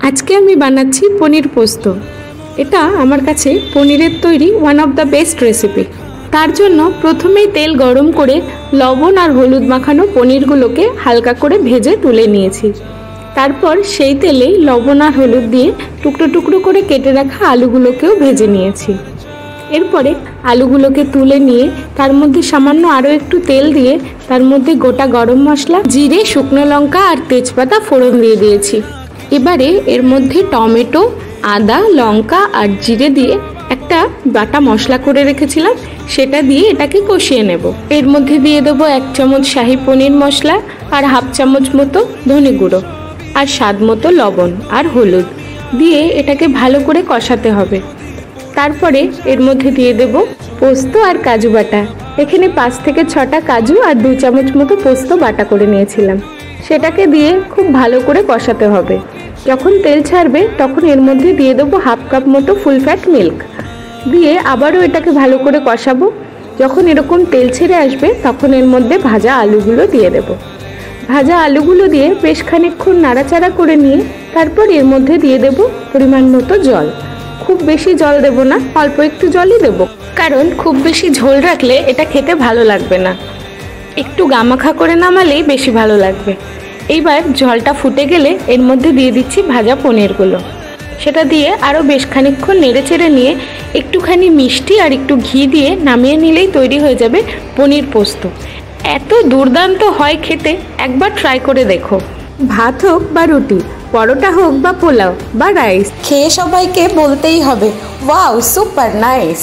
আজকে আমি বানাচ্ছি পনির পোস্ত। এটা আমার কাছে পনিরের তৈরি one of the best recipe. তার জন্য প্রথমেই তেল গরম করে লবণ আর হলুদ মাখানো পনিরগুলোকে হালকা করে ভেজে তুলে নিয়েছি। তারপর সেই তেলেই লবণ আর হলুদ দিয়ে টুকরো টুকরো করে কেটে রাখা আলুগুলোকেও ভেজে নিয়েছি। এরপরে আলুগুলোকে তুলে নিয়ে তার মধ্যে সামান্য আরও একটু তেল দিয়ে তার মধ্যে গোটা গরম মশলা, জিরে, শুকনো লঙ্কা আর তেজপাতা ফোড়ন দিয়ে দিয়েছি। এবারে এর মধ্যে টমেটো, আদা, লঙ্কা আর জিরে দিয়ে একটা বাটা মশলা করে রেখেছিলাম, সেটা দিয়ে এটাকে কষিয়ে নেব। এর মধ্যে দিয়ে দেবো 1 চামচ শাহি পনির মশলা আর হাফ চামচ মতো ধনে গুঁড়ো আর স্বাদ মতো লবণ আর হলুদ দিয়ে এটাকে ভালো করে কষাতে হবে। তারপরে এর মধ্যে দিয়ে দেব পোস্ত আর কাজু বাটা। এখানে 5 থেকে 6টা কাজু আর 2 চামচ মতো পোস্ত বাটা করে নিয়েছিলাম, সেটাকে দিয়ে খুব ভালো করে কষাতে হবে। যখন তেল ছাড়বে তখন এর মধ্যে দিয়ে দেবো হাফ কাপ মতো ফুল ফ্যাট মিল্ক দিয়ে আবারও এটাকে ভালো করে কষাবো। যখন এরকম তেল ছেড়ে আসবে তখন এর মধ্যে ভাজা আলুগুলো দিয়ে দেব। ভাজা আলুগুলো দিয়ে বেশ খানিকক্ষণ নাড়াচাড়া করে নিয়ে তারপর এর মধ্যে দিয়ে দেব পরিমাণ মতো জল। খুব বেশি জল দেব না, অল্প একটু জলই দেব, কারণ খুব বেশি ঝোল রাখলে এটা খেতে ভালো লাগবে না। একটু গামাখা করে নামালেই বেশি ভালো লাগবে। এইবার জলটা ফুটে গেলে এর মধ্যে দিয়ে দিচ্ছি ভাজা পনিরগুলো। সেটা দিয়ে আরও বেশ খানিকক্ষণ নেড়ে চেড়ে নিয়ে একটুখানি মিষ্টি আর একটু ঘি দিয়ে নামিয়ে নিলেই তৈরি হয়ে যাবে পনির পোস্ত। এত দুর্দান্ত হয় খেতে, একবার ট্রাই করে দেখো। ভাত হোক বা রুটি, পরোটা হোক বা পোলাও বা রাইস, খেয়ে সবাইকে বলতেই হবে ওয়াও সুপার নাইস।